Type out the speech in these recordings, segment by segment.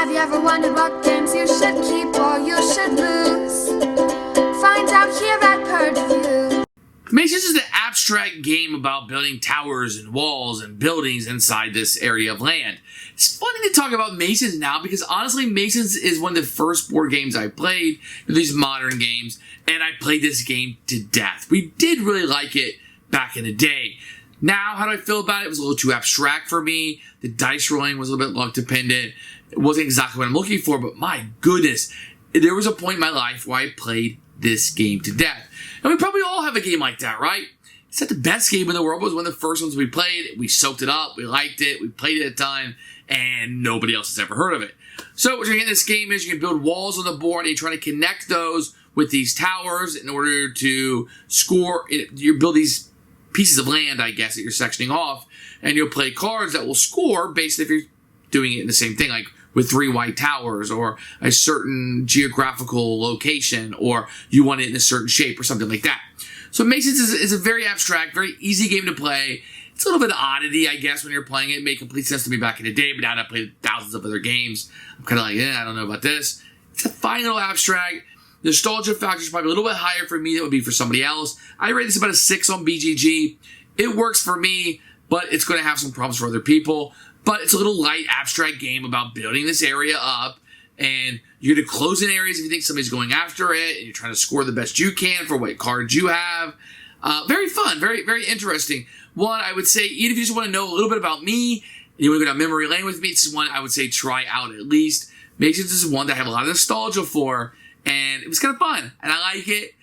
Have you ever wondered what games you should keep or you should lose? Find out here at Purge Reviews. Masons is an abstract game about building towers and walls and buildings inside this area of land. It's funny to talk about Masons now because honestly, Masons is one of the first board games I played, these modern games, and I played this game to death. We did really like it back in the day. Now, how do I feel about it? It was a little too abstract for me. The dice rolling was a little bit luck dependent. It wasn't exactly what I'm looking for, but my goodness, there was a point in my life where I played this game to death. And we probably all have a game like that, right? It's not the best game in the world, but it was one of the first ones we played. We soaked it up, we liked it, we played it a ton, and nobody else has ever heard of it. So what you're getting in this game is you can build walls on the board, and you're trying to connect those with these towers in order to score. You build these pieces of land, I guess, that you're sectioning off, and you'll play cards that will score based if you're doing it in the same thing, like with 3 white towers or a certain geographical location, or you want it in a certain shape or something like that. So Masons is a very abstract, very easy game to play. It's a little bit of oddity, I guess, when you're playing it. It made complete sense to me back in the day, but now that I've played thousands of other games, I'm kind of like, I don't know about this. It's a fine little abstract. The nostalgia factor is probably a little bit higher for me than it would be for somebody else. I rate this about a 6 on BGG. It works for me, but it's going to have some problems for other people. But it's a little light, abstract game about building this area up, and you're going to close in areas if you think somebody's going after it, and you're trying to score the best you can for what cards you have. Very fun, very, very interesting. One, I would say, even if you just want to know a little bit about me, and you want to go down memory lane with me, this is one I would say try out at least. Masons is one that I have a lot of nostalgia for, and it was kind of fun, and I like it.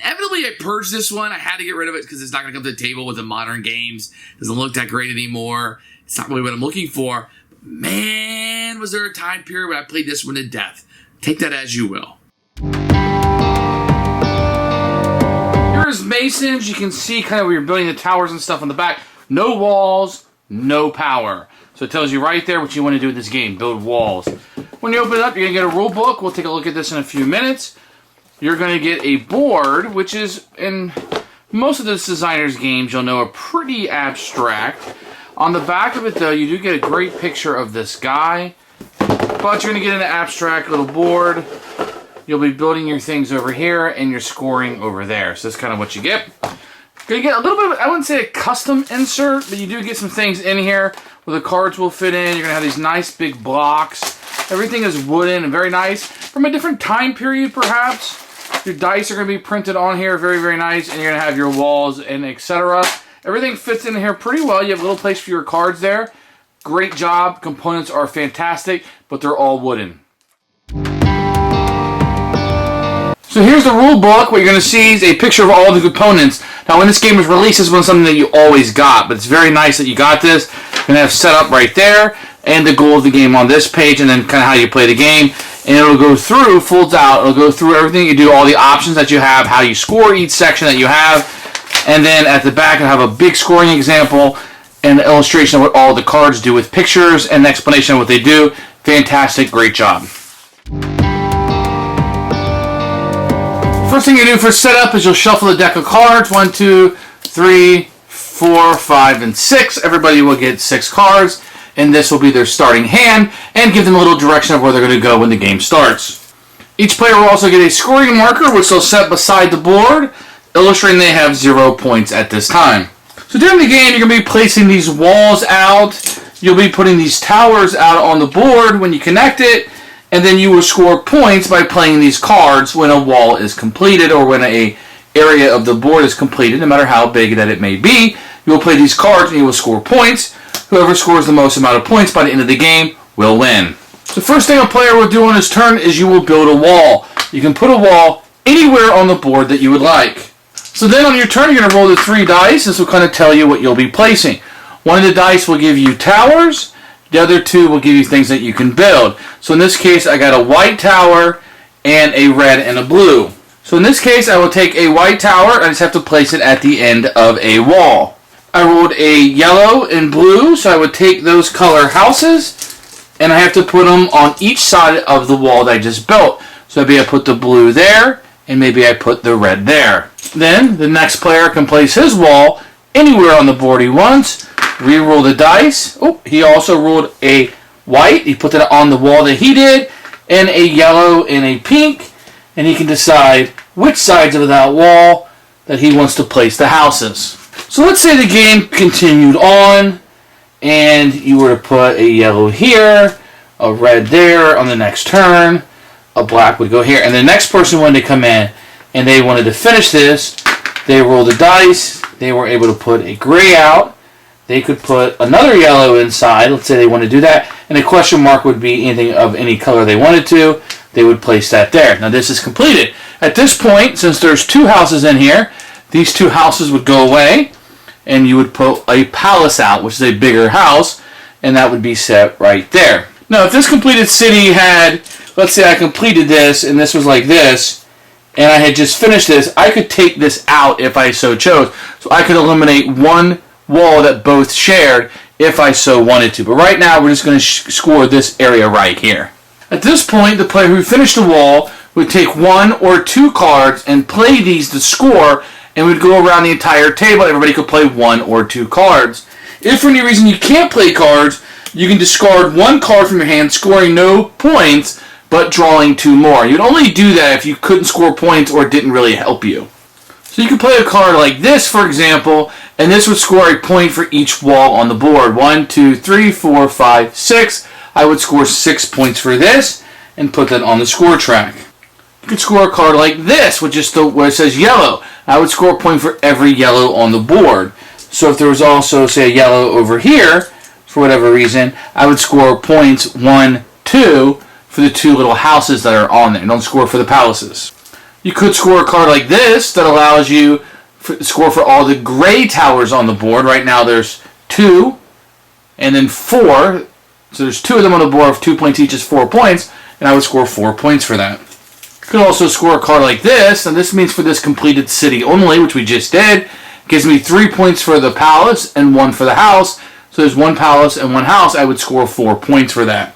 Evidently, I purged this one. I had to get rid of it because it's not going to come to the table with the modern games. It doesn't look that great anymore. It's not really what I'm looking for. Man, was there a time period when I played this one to death. Take that as you will. Here's Masons. You can see kind of where you're building the towers and stuff on the back. No walls, no power. So it tells you right there what you want to do with this game. Build walls. When you open it up, you're going to get a rule book. We'll take a look at this in a few minutes. You're going to get a board, which is, in most of this designer's games, you'll know, are pretty abstract. On the back of it, though, you do get a great picture of this guy. But you're going to get an abstract little board. You'll be building your things over here, and you're scoring over there. So that's kind of what you get. You're going to get a little bit of, I wouldn't say a custom insert, but you do get some things in here where the cards will fit in. You're going to have these nice big blocks. Everything is wooden and very nice. From a different time period, perhaps. Your dice are going to be printed on here. Very, very nice. And you're going to have your walls and etc. Everything fits in here pretty well. You have a little place for your cards there. Great job. Components are fantastic, but they're all wooden. So here's the rule book. What you're going to see is a picture of all the components. Now, when this game was released, this was something that you always got, but it's very nice that you got this. You're going to have set up right there, and the goal of the game on this page, and then kind of how you play the game. And it'll go through, folds out, it'll go through everything you do, all the options that you have, how you score each section that you have. And then at the back, it'll have a big scoring example and an illustration of what all the cards do with pictures and an explanation of what they do. Fantastic, great job. First thing you do for setup is you'll shuffle the deck of cards. 1, 2, 3, 4, 5, and 6. Everybody will get 6 cards. And this will be their starting hand, and give them a little direction of where they're going to go when the game starts. Each player will also get a scoring marker, which they'll set beside the board, illustrating they have 0 points at this time. So during the game, you're going to be placing these walls out. You'll be putting these towers out on the board when you connect it, and then you will score points by playing these cards when a wall is completed or when an area of the board is completed, no matter how big that it may be. You will play these cards and you will score points. Whoever scores the most amount of points by the end of the game will win. The first thing a player will do on his turn is you will build a wall. You can put a wall anywhere on the board that you would like. So then on your turn, you're going to roll the 3 dice. This will kind of tell you what you'll be placing. One of the dice will give you towers. The other 2 will give you things that you can build. So in this case, I got a white tower and a red and a blue. So in this case, I will take a white tower. I just have to place it at the end of a wall. I rolled a yellow and blue, so I would take those color houses, and I have to put them on each side of the wall that I just built. So maybe I put the blue there, and maybe I put the red there. Then the next player can place his wall anywhere on the board he wants. Re-roll the dice. Oh, he also rolled a white, he put that on the wall that he did, and a yellow and a pink, and he can decide which sides of that wall that he wants to place the houses. So let's say the game continued on, and you were to put a yellow here, a red there on the next turn, a black would go here, and the next person wanted to come in, and they wanted to finish this. They rolled the dice, they were able to put a gray out, they could put another yellow inside, let's say they want to do that, and a question mark would be anything of any color they wanted to, they would place that there. Now this is completed. At this point, since there's 2 houses in here, these 2 houses would go away, and you would put a palace out, which is a bigger house, and that would be set right there. Now if this completed city had, let's say I completed this, and this was like this, and I had just finished this, I could take this out if I so chose. So I could eliminate one wall that both shared if I so wanted to. But right now, we're just going to score this area right here. At this point, the player who finished the wall would take 1 or 2 cards and play these to score, and would go around the entire table. Everybody could play 1 or 2 cards. If for any reason you can't play cards, you can discard 1 card from your hand, scoring no points, but drawing 2 more. You'd only do that if you couldn't score points or it didn't really help you. So you could play a card like this, for example, and this would score a point for each wall on the board. 1, 2, 3, 4, 5, 6. I would score 6 points for this and put that on the score track. You could score a card like this, which is where it says yellow. I would score a point for every yellow on the board. So if there was also, say, a yellow over here, for whatever reason, I would score points 1, 2, for the 2 little houses that are on there. Don't score for the palaces. You could score a card like this that allows you to score for all the gray towers on the board. Right now there's 2 and then 4. So there's 2 of them on the board. Of 2 points each is 4 points, and I would score 4 points for that. You could also score a card like this, and this means for this completed city only, which we just did. It gives me 3 points for the palace and 1 for the house. So there's 1 palace and 1 house. I would score 4 points for that.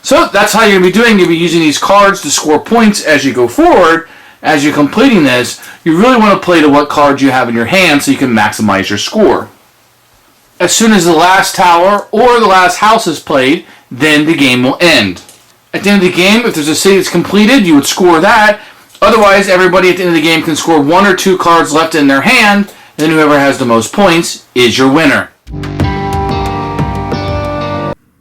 So that's how you're going to be doing. You'll be using these cards to score points as you go forward. As you're completing this, you really want to play to what cards you have in your hand so you can maximize your score. As soon as the last tower or the last house is played, then the game will end. At the end of the game, if there's a city that's completed, you would score that. Otherwise, everybody at the end of the game can score 1 or 2 cards left in their hand, and then whoever has the most points is your winner.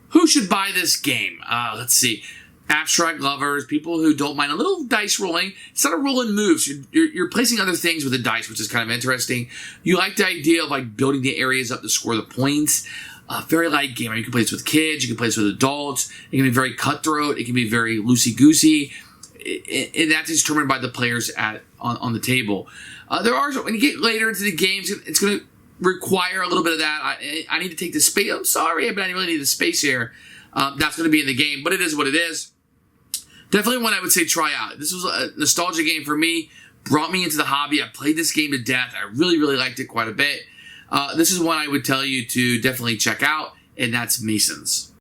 Who should buy this game? Let's see. Abstract lovers, people who don't mind a little dice rolling. Instead of rolling moves, you're placing other things with the dice, which is kind of interesting. You like the idea of like building the areas up to score the points. Very light game. You can play this with kids. You can play this with adults. It can be very cutthroat. It can be very loosey-goosey. And that's determined by the players on the table. When you get later into the games, it's going to require a little bit of that. I need to take the space. I'm sorry, but I really need the space here. That's going to be in the game, but it is what it is. Definitely one I would say try out. This was a nostalgia game for me. Brought me into the hobby. I played this game to death. I really, really liked it quite a bit. This is one I would tell you to definitely check out, and that's Masons.